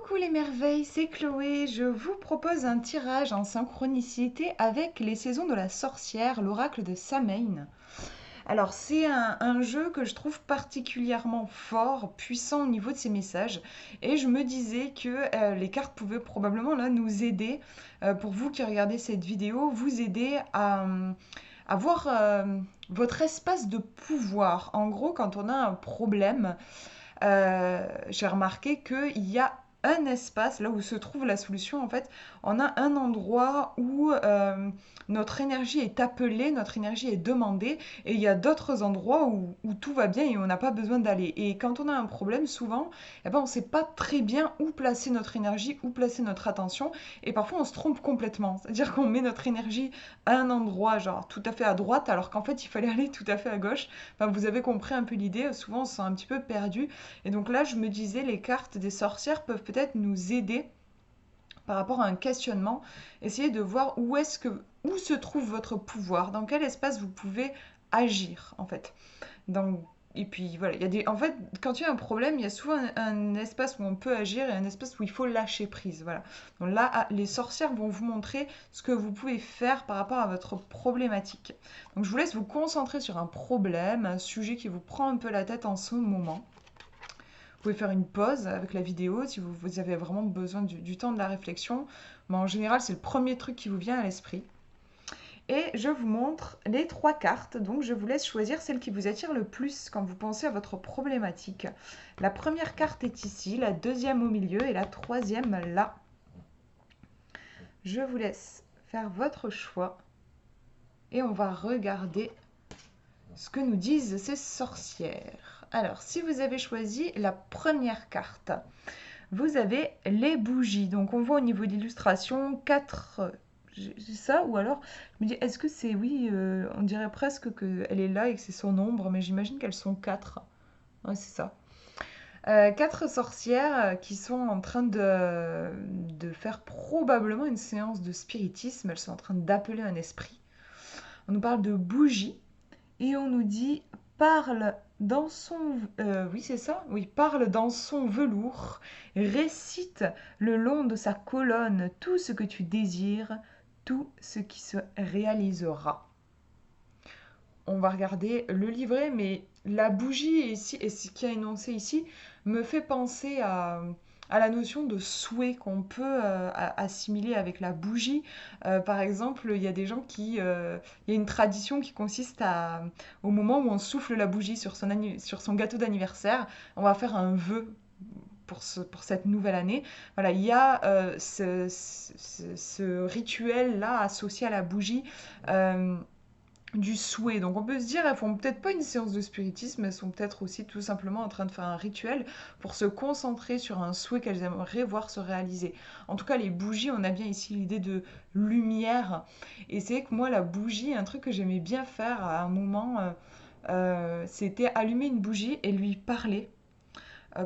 Coucou les merveilles, c'est Chloé. Je vous propose un tirage en synchronicité avec les saisons de la sorcière, l'oracle de Samhain. Alors c'est un jeu que je trouve particulièrement fort, puissant au niveau de ses messages, et je me disais que les cartes pouvaient probablement là nous aider, pour vous qui regardez cette vidéo, vous aider à voir votre espace de pouvoir. En gros, quand on a un problème, j'ai remarqué qu'il y a un espace, là où se trouve la solution, en fait, on a un endroit où notre énergie est appelée, notre énergie est demandée, et il y a d'autres endroits où tout va bien et on n'a pas besoin d'aller. Et quand on a un problème, souvent, eh ben, on ne sait pas très bien où placer notre énergie, où placer notre attention, et parfois on se trompe complètement. C'est-à-dire qu'on met notre énergie à un endroit, genre tout à fait à droite, alors qu'en fait il fallait aller tout à fait à gauche. Enfin, vous avez compris un peu l'idée, souvent on se sent un petit peu perdu. Et donc là, je me disais, les cartes des sorcières peuvent peut-être nous aider par rapport à un questionnement, essayer de voir où se trouve votre pouvoir, dans quel espace vous pouvez agir en fait. Dans- et puis voilà, en fait, quand il y a un problème, il y a souvent un espace où on peut agir et un espace où il faut lâcher prise. Voilà. Donc là, les sorcières vont vous montrer ce que vous pouvez faire par rapport à votre problématique. Donc je vous laisse vous concentrer sur un problème, un sujet qui vous prend un peu la tête en ce moment. Vous pouvez faire une pause avec la vidéo si vous avez vraiment besoin du temps de la réflexion. Mais en général, c'est le premier truc qui vous vient à l'esprit. Et je vous montre les trois cartes. Donc, je vous laisse choisir celle qui vous attire le plus quand vous pensez à votre problématique. La première carte est ici, la deuxième au milieu et la troisième là. Je vous laisse faire votre choix et on va regarder ce que nous disent ces sorcières. Alors, si vous avez choisi la première carte, vous avez les bougies. Donc on voit au niveau d'illustration 4. C'est ça, ou alors je me dis, est-ce que c'est, oui, on dirait presque qu'elle est là et que c'est son ombre, mais j'imagine qu'elles sont 4. Ouais, c'est ça. 4 sorcières qui sont en train de faire probablement une séance de spiritisme. Elles sont en train d'appeler un esprit. On nous parle de bougies et on nous dit parle dans son oui c'est ça, oui, parle dans son velours, récite le long de sa colonne tout ce que tu désires, tout ce qui se réalisera. On va regarder le livret, mais la bougie ici, et ce qui est énoncé ici me fait penser à la notion de souhait qu'on peut assimiler avec la bougie. Par exemple, il y a des gens il y a une tradition qui consiste au moment où on souffle la bougie sur son gâteau d'anniversaire, on va faire un vœu pour cette nouvelle année. Voilà, il y a ce rituel-là associé à la bougie. euh, du souhait. Donc on peut se dire, elles font peut-être pas une séance de spiritisme, elles sont peut-être aussi tout simplement en train de faire un rituel pour se concentrer sur un souhait qu'elles aimeraient voir se réaliser. En tout cas, les bougies, on a bien ici l'idée de lumière. Et c'est que moi, la bougie, un truc que j'aimais bien faire à un moment, c'était allumer une bougie et lui parler.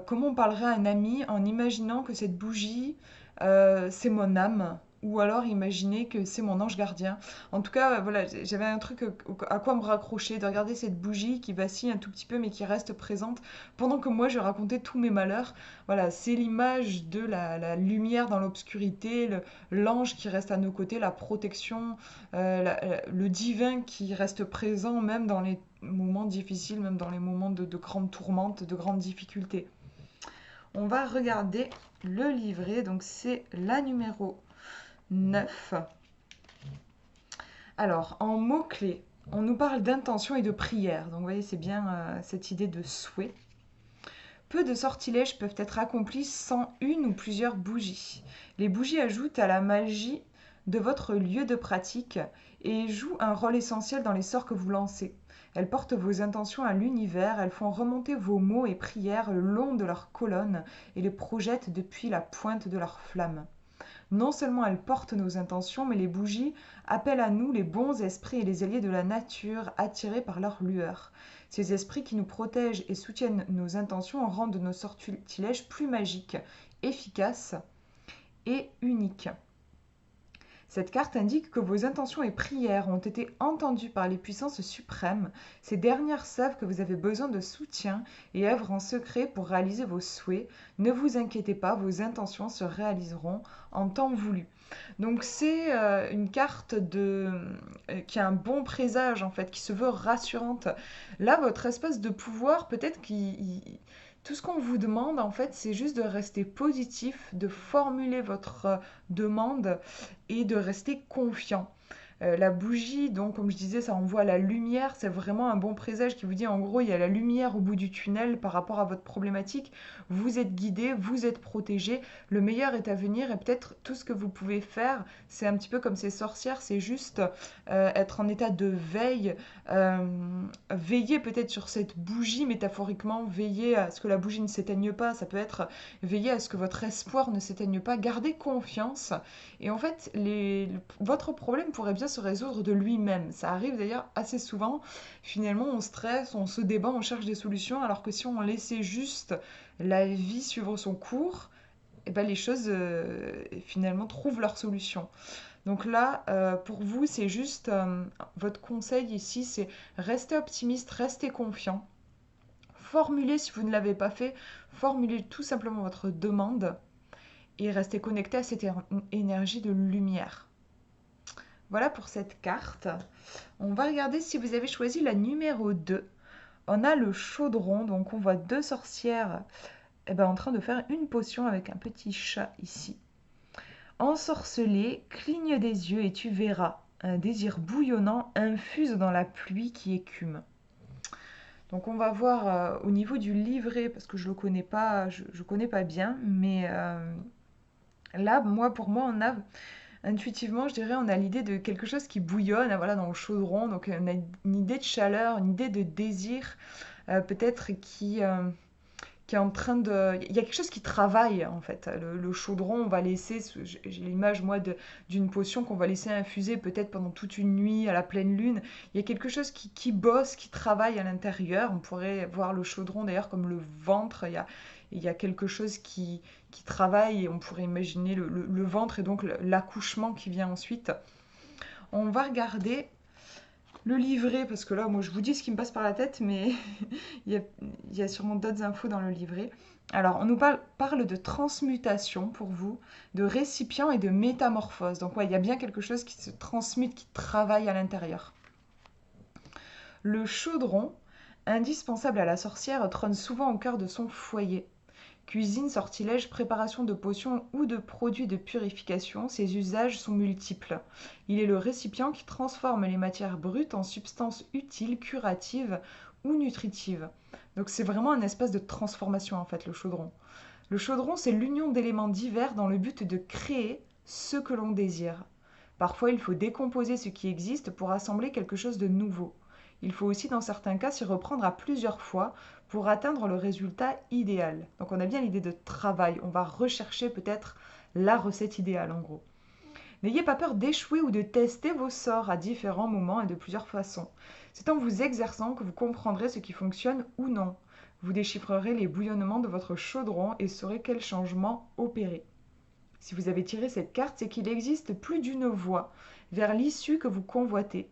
Comment on parlerait à un ami en imaginant que cette bougie, c'est mon âme, ou alors imaginer que c'est mon ange gardien. En tout cas, voilà, j'avais un truc à quoi me raccrocher, de regarder cette bougie qui vacille un tout petit peu mais qui reste présente pendant que moi je racontais tous mes malheurs. Voilà, c'est l'image de la lumière dans l'obscurité, l'ange qui reste à nos côtés, la protection, le divin qui reste présent même dans les moments difficiles, même dans les moments de grandes tourmentes, de grandes difficultés. On va regarder le livret, donc c'est la numéro 9. Alors, en mots-clés, on nous parle d'intention et de prière. Donc, vous voyez, c'est bien cette idée de souhait. Peu de sortilèges peuvent être accomplis sans une ou plusieurs bougies. Les bougies ajoutent à la magie de votre lieu de pratique et jouent un rôle essentiel dans les sorts que vous lancez. Elles portent vos intentions à l'univers, elles font remonter vos mots et prières le long de leur colonne et les projettent depuis la pointe de leur flamme. Non seulement elles portent nos intentions, mais les bougies appellent à nous les bons esprits et les alliés de la nature attirés par leur lueur. Ces esprits qui nous protègent et soutiennent nos intentions rendent nos sortilèges plus magiques, efficaces et uniques. Cette carte indique que vos intentions et prières ont été entendues par les puissances suprêmes. Ces dernières savent que vous avez besoin de soutien et œuvrent en secret pour réaliser vos souhaits. Ne vous inquiétez pas, vos intentions se réaliseront en temps voulu. Donc c'est une carte qui a un bon présage en fait, qui se veut rassurante. Là, votre espace de pouvoir, peut-être tout ce qu'on vous demande en fait, c'est juste de rester positif, de formuler votre demande et de rester confiant. La bougie, donc, comme je disais, ça envoie la lumière. C'est vraiment un bon présage qui vous dit, en gros, il y a la lumière au bout du tunnel par rapport à votre problématique. Vous êtes guidé, vous êtes protégé. Le meilleur est à venir et peut-être tout ce que vous pouvez faire, c'est un petit peu comme ces sorcières, c'est juste être en état de veille, veiller peut-être sur cette bougie métaphoriquement, veiller à ce que la bougie ne s'éteigne pas. Ça peut être veiller à ce que votre espoir ne s'éteigne pas. Gardez confiance. Et en fait, votre problème pourrait bien se résoudre de lui-même. Ça arrive d'ailleurs assez souvent. Finalement, on stresse, on se débat, on cherche des solutions, alors que si on laissait juste la vie suivre son cours, eh ben, les choses finalement trouvent leur solution. Donc là, pour vous, c'est juste votre conseil ici, c'est rester optimiste, rester confiant. Formulez, si vous ne l'avez pas fait, formulez tout simplement votre demande et restez connecté à cette énergie de lumière. Voilà pour cette carte. On va regarder si vous avez choisi la numéro 2. On a le chaudron, donc on voit deux sorcières en train de faire une potion avec un petit chat ici. Ensorcelé, cligne des yeux et tu verras. Un désir bouillonnant infuse dans la pluie qui écume. Donc on va voir au niveau du livret, parce que je le connais pas, je connais pas bien, mais là, pour moi, on a intuitivement, je dirais, on a l'idée de quelque chose qui bouillonne, voilà, dans le chaudron. Donc on a une idée de chaleur, une idée de désir, peut-être qui est en train de... Il y a quelque chose qui travaille, en fait. Le chaudron, on va laisser... J'ai l'image, moi, d'une potion qu'on va laisser infuser peut-être pendant toute une nuit, à la pleine lune. Il y a quelque chose qui bosse, qui travaille à l'intérieur. On pourrait voir le chaudron, d'ailleurs, comme le ventre. Il y a quelque chose qui travaille et on pourrait imaginer le ventre et donc l'accouchement qui vient ensuite. On va regarder le livret, parce que là, moi, je vous dis ce qui me passe par la tête, mais il y a sûrement d'autres infos dans le livret. Alors, on nous parle de transmutation pour vous, de récipient et de métamorphose. Donc, ouais, il y a bien quelque chose qui se transmute, qui travaille à l'intérieur. Le chaudron, indispensable à la sorcière, trône souvent au cœur de son foyer. Cuisine, sortilège, préparation de potions ou de produits de purification, ses usages sont multiples. Il est le récipient qui transforme les matières brutes en substances utiles, curatives ou nutritives. Donc c'est vraiment un espace de transformation en fait, le chaudron. Le chaudron, c'est l'union d'éléments divers dans le but de créer ce que l'on désire. Parfois, il faut décomposer ce qui existe pour assembler quelque chose de nouveau. Il faut aussi, dans certains cas, s'y reprendre à plusieurs fois pour atteindre le résultat idéal. Donc on a bien l'idée de travail, on va rechercher peut-être la recette idéale en gros. N'ayez pas peur d'échouer ou de tester vos sorts à différents moments et de plusieurs façons. C'est en vous exerçant que vous comprendrez ce qui fonctionne ou non. Vous déchiffrerez les bouillonnements de votre chaudron et saurez quel changement opérer. Si vous avez tiré cette carte, c'est qu'il existe plus d'une voie vers l'issue que vous convoitez.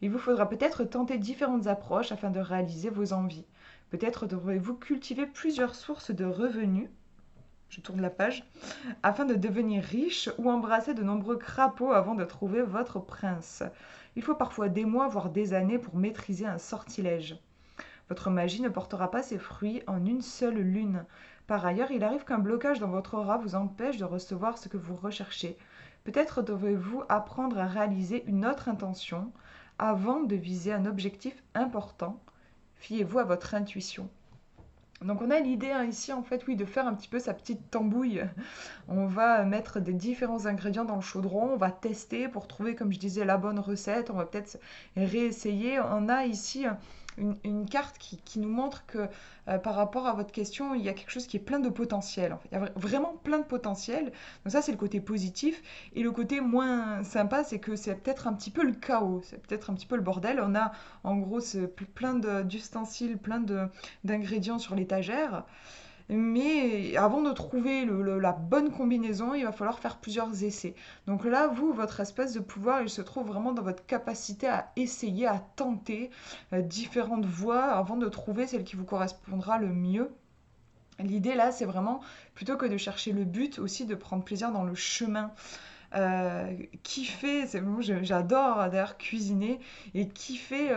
Il vous faudra peut-être tenter différentes approches afin de réaliser vos envies. Peut-être devrez-vous cultiver plusieurs sources de revenus, je tourne la page, afin de devenir riche ou embrasser de nombreux crapauds avant de trouver votre prince. Il faut parfois des mois, voire des années pour maîtriser un sortilège. Votre magie ne portera pas ses fruits en une seule lune. Par ailleurs, il arrive qu'un blocage dans votre aura vous empêche de recevoir ce que vous recherchez. Peut-être devrez-vous apprendre à réaliser une autre intention avant de viser un objectif important. Fiez-vous à votre intuition. Donc on a l'idée ici en fait oui de faire un petit peu sa petite tambouille. On va mettre des différents ingrédients dans le chaudron, on va tester pour trouver comme je disais la bonne recette, on va peut-être réessayer. On a ici une carte qui nous montre que par rapport à votre question, il y a quelque chose qui est plein de potentiel. En fait. Il y a vraiment plein de potentiel. Donc ça, c'est le côté positif. Et le côté moins sympa, c'est que c'est peut-être un petit peu le chaos. C'est peut-être un petit peu le bordel. On a en gros plein d'ustensiles, plein d'ingrédients sur l'étagère. Mais avant de trouver la bonne combinaison, il va falloir faire plusieurs essais. Donc là, vous, votre espèce de pouvoir, il se trouve vraiment dans votre capacité à essayer, à tenter différentes voies avant de trouver celle qui vous correspondra le mieux. L'idée là, c'est vraiment, plutôt que de chercher le but, aussi de prendre plaisir dans le chemin. Kiffer, j'adore d'ailleurs cuisiner, et kiffer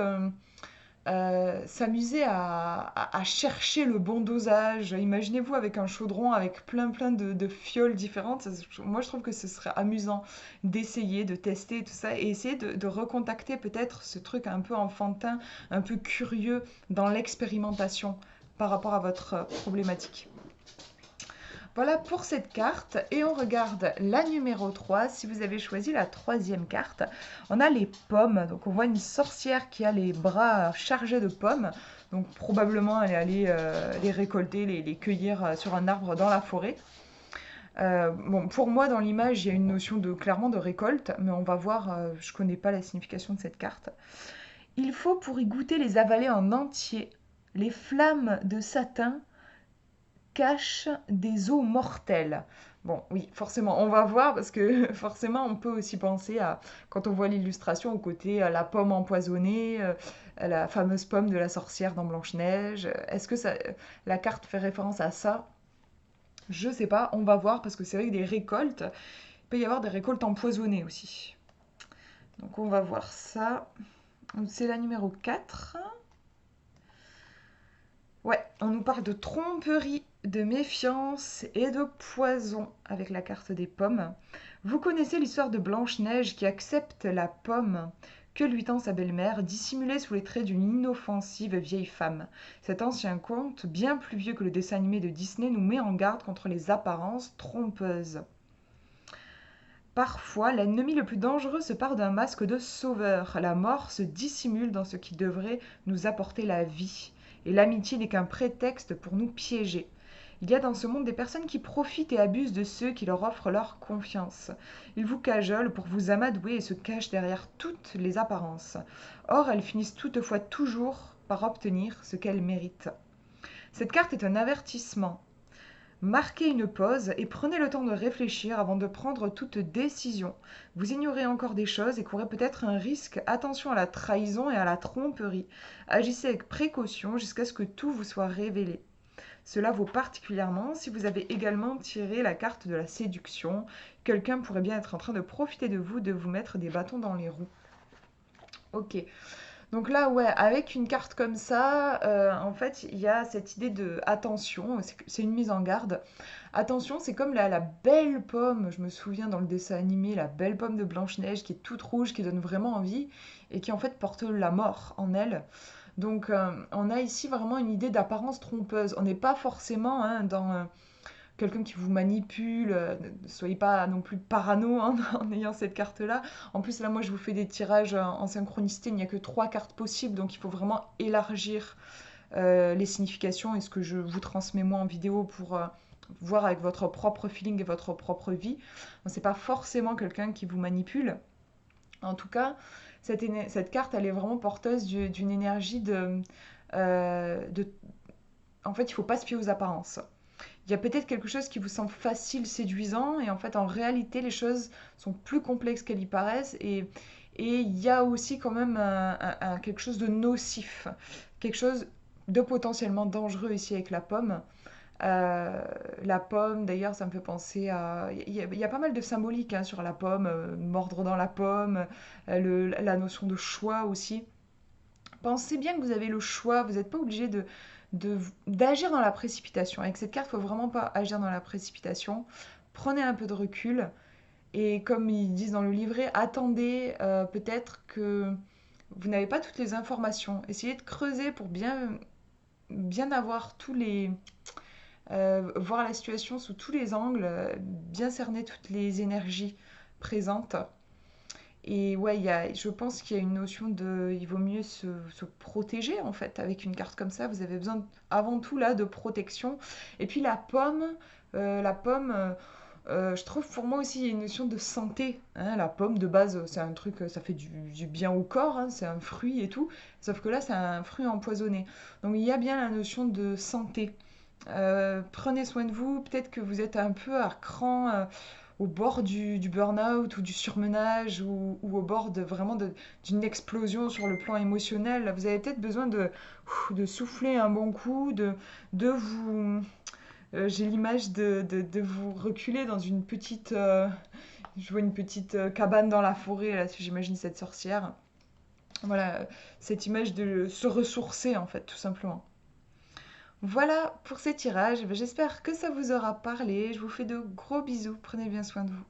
s'amuser à chercher le bon dosage. Imaginez-vous avec un chaudron avec plein de fioles différentes. Moi, je trouve que ce serait amusant d'essayer, de tester tout ça et essayer de recontacter peut-être ce truc un peu enfantin, un peu curieux dans l'expérimentation par rapport à votre problématique. Voilà pour cette carte et on regarde la numéro 3. Si vous avez choisi la troisième carte, on a les pommes. Donc on voit une sorcière qui a les bras chargés de pommes. Donc probablement elle est allée les récolter, les cueillir sur un arbre dans la forêt. Bon, pour moi dans l'image il y a une notion clairement de récolte, mais on va voir, je ne connais pas la signification de cette carte. Il faut pour y goûter les avaler en entier. Les flammes de satin cache des eaux mortelles. Bon, oui, forcément, on va voir parce que forcément, on peut aussi penser à, quand on voit l'illustration, au côté la pomme empoisonnée, la fameuse pomme de la sorcière dans Blanche-Neige. Est-ce que la carte fait référence à ça? Je sais pas, on va voir parce que c'est vrai que des récoltes, il peut y avoir des récoltes empoisonnées aussi. Donc on va voir ça. C'est la numéro 4. Ouais, on nous parle de tromperie, de méfiance et de poison avec la carte des pommes. Vous connaissez l'histoire de Blanche-Neige qui accepte la pomme que lui tend sa belle-mère, dissimulée sous les traits d'une inoffensive vieille femme. Cet ancien conte, bien plus vieux que le dessin animé de Disney, nous met en garde contre les apparences trompeuses. Parfois, l'ennemi le plus dangereux se part d'un masque de sauveur. La mort se dissimule dans ce qui devrait nous apporter la vie. Et l'amitié n'est qu'un prétexte pour nous piéger. Il y a dans ce monde des personnes qui profitent et abusent de ceux qui leur offrent leur confiance. Ils vous cajolent pour vous amadouer et se cachent derrière toutes les apparences. Or, elles finissent toutefois toujours par obtenir ce qu'elles méritent. Cette carte est un avertissement. Marquez une pause et prenez le temps de réfléchir avant de prendre toute décision. Vous ignorez encore des choses et courez peut-être un risque. Attention à la trahison et à la tromperie. Agissez avec précaution jusqu'à ce que tout vous soit révélé. Cela vaut particulièrement si vous avez également tiré la carte de la séduction. Quelqu'un pourrait bien être en train de profiter de vous mettre des bâtons dans les roues. Ok. Donc là, ouais, avec une carte comme ça, en fait, il y a cette idée de attention, c'est une mise en garde. Attention, c'est comme la belle pomme, je me souviens dans le dessin animé, la belle pomme de Blanche-Neige qui est toute rouge, qui donne vraiment envie et qui en fait porte la mort en elle. Donc on a ici vraiment une idée d'apparence trompeuse. On n'est pas forcément dans quelqu'un qui vous manipule. Ne soyez pas non plus parano hein, en ayant cette carte-là. En plus, là, moi, je vous fais des tirages en synchronicité. Il n'y a que 3 cartes possibles, donc il faut vraiment élargir les significations et ce que je vous transmets moi en vidéo pour voir avec votre propre feeling et votre propre vie. C'est pas forcément quelqu'un qui vous manipule. En tout cas, cette carte, elle est vraiment porteuse d'une énergie en fait, il ne faut pas se fier aux apparences. Il y a peut-être quelque chose qui vous semble facile, séduisant, et en fait, en réalité, les choses sont plus complexes qu'elles y paraissent, et il y a aussi quand même quelque chose de nocif, quelque chose de potentiellement dangereux ici avec la pomme. La pomme, d'ailleurs, ça me fait penser à... Il y a pas mal de symbolique hein, sur la pomme, mordre dans la pomme, la notion de choix aussi. Pensez bien que vous avez le choix, vous n'êtes pas obligé d'agir dans la précipitation. Avec cette carte, il ne faut vraiment pas agir dans la précipitation. Prenez un peu de recul et comme ils disent dans le livret, attendez peut-être que vous n'avez pas toutes les informations. Essayez de creuser pour bien avoir voir la situation sous tous les angles, bien cerner toutes les énergies présentes. Et ouais, je pense qu'il y a une notion de... Il vaut mieux se protéger, en fait, avec une carte comme ça. Vous avez besoin, avant tout, là, de protection. Et puis je trouve pour moi aussi, il y a une notion de santé. Hein. La pomme, de base, c'est un truc, ça fait du bien au corps, hein, c'est un fruit et tout. Sauf que là, c'est un fruit empoisonné. Donc, il y a bien la notion de santé Prenez soin de vous. Peut-être que vous êtes un peu à cran, au bord du burn-out ou du surmenage ou au bord d'une explosion sur le plan émotionnel. Vous avez peut-être besoin de souffler un bon coup, de vous... j'ai l'image de vous reculer dans une petite... je vois une petite cabane dans la forêt, là, si j'imagine cette sorcière. Voilà, cette image de se ressourcer, en fait, tout simplement. Voilà pour ces tirages. J'espère que ça vous aura parlé. Je vous fais de gros bisous. Prenez bien soin de vous.